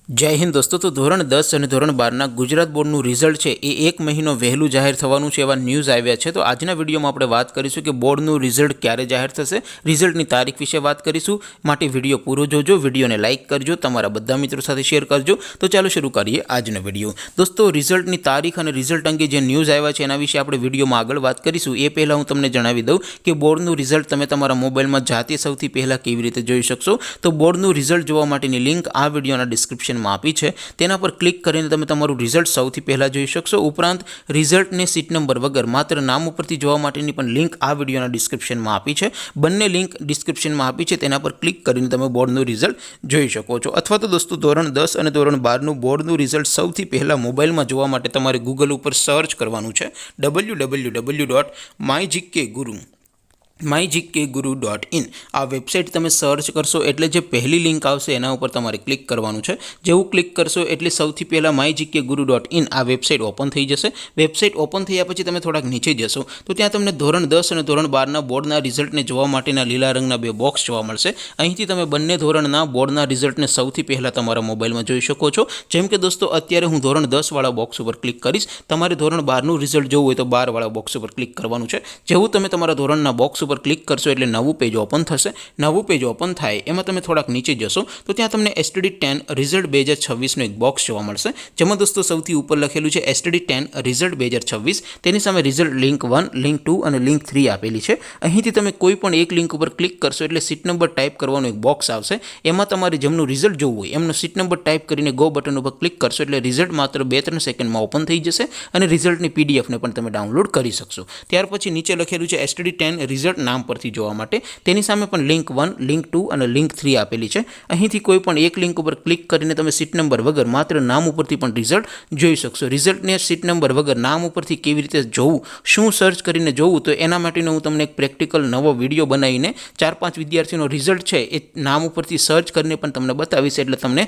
जय हिंद दोस्तों। तो धोरण 10 और धोरण 12 गुजरात बोर्डનું રિઝલ્ટ છે એ એક મહિનો વહેલું જાહેર થવાનું છે એવા ન્યૂઝ આવ્યા છે। તો આજના વિડીયોમાં આપણે વાત કરીશું કે બોર્ડનું રિઝલ્ટ ક્યારે જાહેર થશે, રિઝલ્ટની તારીખ વિશે વાત કરીશું। માટે વિડીયો પૂરો જોજો, વિડીયોને લાઇક કરજો, તમારા બધા મિત્રો સાથે શેર કરજો। તો ચાલો શરૂ કરીએ આજનો વિડીયો। દોસ્તો, રિઝલ્ટની તારીખ અને રિઝલ્ટ અંગે જે ન્યૂઝ આવ્યા છે એના વિશે આપણે વિડીયોમાં આગળ વાત કરીશું। એ પહેલાં હું તમને જણાવી દઉં કે બોર્ડનું રિઝલ્ટ તમે તમારા મોબાઈલમાં જાતે સૌથી પહેલાં કેવી રીતે જોઈ શકશો। તો બોર્ડનું રિઝલ્ટ જોવા માટેની લિંક આ વિડીયોના ડિસ્ક્રિપ્શન આપી છે, તેના પર ક્લિક કરીને તમે તમારું રિઝલ્ટ સૌથી પહેલા જોઈ શકશો। ઉપરાંત રિઝલ્ટને સીટ નંબર વગર માત્ર નામ ઉપરથી જોવા માટેની પણ લિંક આ વિડીયોના ડિસ્ક્રિપ્શનમાં આપી છે। બંને લિંક ડિસ્ક્રિપ્શનમાં આપી છે, તેના પર ક્લિક કરીને તમે બોર્ડનું રિઝલ્ટ જોઈ શકો છો। અથવા તો દોસ્તો, ધોરણ 10 અને ધોરણ 12નું બોર્ડનું રિઝલ્ટ સૌથી પહેલા મોબાઈલમાં જોવા માટે તમારે ગૂગલ ઉપર સર્ચ કરવાનું છે www.mygkguru.in। આ વેબસાઇટ તમે સર્ચ કરશો એટલે જે પહેલી લિંક આવશે એના ઉપર તમારે ક્લિક કરવાનું છે। જેવું ક્લિક કરશો એટલે સૌથી પહેલાં mygkguru.in આ વેબસાઇટ ઓપન થઈ જશે। વેબસાઇટ ઓપન થયા પછી તમે થોડાક નીચે જશો તો ત્યાં તમને ધોરણ 10 અને ધોરણ 12ના બોર્ડના રિઝલ્ટને જોવા માટેના લીલા રંગના બે બોક્સ જોવા મળશે। અહીંથી તમે બંને ધોરણના બોર્ડના રિઝલ્ટને સૌથી પહેલાં તમારા મોબાઈલમાં જોઈ શકો છો। જેમ કે દોસ્તો, અત્યારે હું ધોરણ 10 વાળા બોક્સ ઉપર ક્લિક કરીશ। તમારે ધોરણ 12નું રિઝલ્ટ જોવું હોય તો 12 વાળા બોક્સ ઉપર ક્લિક કરવાનું છે। જેવું તમે તમારા ધોરણના બોક્સ પર ક્લિક કરશો એટલે નવું પેજ ઓપન થશે। નવું પેજ ઓપન થાય એમાં તમે થોડાક નીચે જશો તો ત્યાં તમને STD10 રિઝલ્ટ 2026નું એક બોક્સ જોવા મળશે, જેમાં દોસ્તો સૌથી ઉપર લખેલું છે STD10 રિઝલ્ટ 2026। તેની સામે રિઝલ્ટ લિંક 1, લિંક 2 અને લિંક 3 આપેલી છે। અહીંથી તમે કોઈ પણ એક લિંક ઉપર ક્લિક કરશો એટલે સીટ નંબર ટાઈપ કરવાનું એક બોક્સ આવશે। એમાં તમારે જેમનું રિઝલ્ટ જોવું હોય એમનો સીટ નંબર ટાઈપ કરીને ગો બટન ઉપર ક્લિક કરશો એટલે રિઝલ્ટ માત્ર 2-3 સેકન્ડમાં ઓપન થઈ જશે અને રિઝલ્ટની PDF ને પણ તમે ડાઉનલોડ કરી શકશો। ત્યાર પછી નીચે લખેલું છે STD10 રિઝલ્ટ નામ પરથી જોવા માટે, તેની સામે પણ લિંક 1, લિંક 2 અને લિંક 3 આપેલી છે। અહીંથી કોઈ પણ એક લિંક ઉપર ક્લિક કરીને તમે સીટ નંબર વગર માત્ર નામ ઉપરથી પણ રિઝલ્ટ જોઈ શકશો। રિઝલ્ટને સીટ નંબર વગર નામ ઉપરથી કેવી રીતે જોવું, શું સર્ચ કરીને જોવું, તો એના માટેનો હું તમને એક પ્રેક્ટિકલ નવો વિડીયો બનાવીને 4-5 વિદ્યાર્થીઓનો રિઝલ્ટ છે એ નામ ઉપરથી સર્ચ કરીને પણ તમને બતાવીશ, એટલે તમને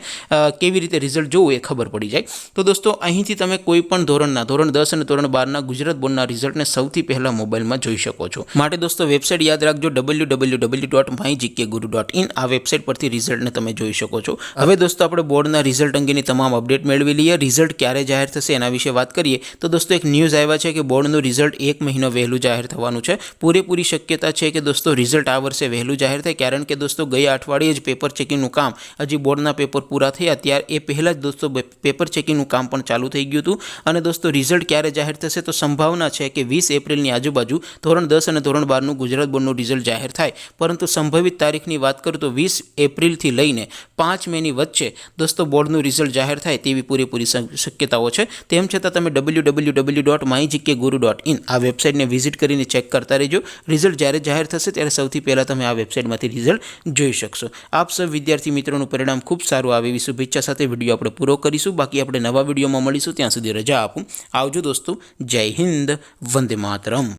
કેવી રીતે રિઝલ્ટ જોવું એ ખબર પડી જાય। તો દોસ્તો, અહીંથી તમે કોઈ પણ ધોરણ 10 અને ધોરણ 12ના ગુજરાત બોર્ડના રિઝલ્ટને સૌથી પહેલાં મોબાઈલમાં જોઈ શકો છો। માટે દોસ્તો, વેબસાઇટ યાદ રાખજો www.mygkguru.in। આ વેબસાઇટ પરથી રિઝલ્ટને તમે જોઈ શકો છો। હવે દોસ્તો, આપણે બોર્ડના રિઝલ્ટ અંગેની તમામ અપડેટ મેળવી લઈએ। રિઝલ્ટ ક્યારે જાહેર થશે એના વિશે વાત કરીએ તો દોસ્તો, એક ન્યૂઝ આવ્યા છે કે બોર્ડનું રિઝલ્ટ એક મહિનો વહેલું જાહેર થવાનું છે। પૂરેપૂરી શક્યતા છે કે દોસ્તો રિઝલ્ટ આ વર્ષે વહેલું જાહેર થાય, કારણ કે દોસ્તો ગયા અઠવાડિયે જ પેપર ચેકિંગનું કામ, હજી બોર્ડના પેપર પૂરા થયા ત્યાર એ પહેલાં જ દોસ્તો પેપર ચેકિંગનું કામ પણ ચાલુ થઈ ગયું હતું। અને દોસ્તો, રિઝલ્ટ ક્યારે જાહેર થશે તો સંભાવના છે કે 20 એપ્રિલની આજુબાજુ ધોરણ 10 અને ધોરણ 12નું ગુજરાત બોર્ડનું રિઝલ્ટ જાહેર થાય। પરંતુ સંભવિત તારીખની વાત કરું તો 20 એપ્રિલથી લઈને 5 મેની વચ્ચે દોસ્તો બોર્ડનું રિઝલ્ટ જાહેર થાય તેવી પૂરેપૂરી શક્યતાઓ છે। તેમ છતાં તમે www.mygkguru.in આ વેબસાઇટને વિઝિટ કરીને ચેક કરતા રહેજો। રિઝલ્ટ જ્યારે જાહેર થશે ત્યારે સૌથી પહેલાં તમે આ વેબસાઇટમાંથી રિઝલ્ટ જોઈ શકશો। આપ સૌ વિદ્યાર્થી મિત્રોનું પરિણામ ખૂબ સારું આવે એવી શુભેચ્છા સાથે વિડીયો આપણે પૂરો કરીશું। બાકી આપણે નવા વિડીયોમાં મળીશું, ત્યાં સુધી રજા આપું। આવજો દોસ્તો, જય હિન્દ, વંદે માતરમ।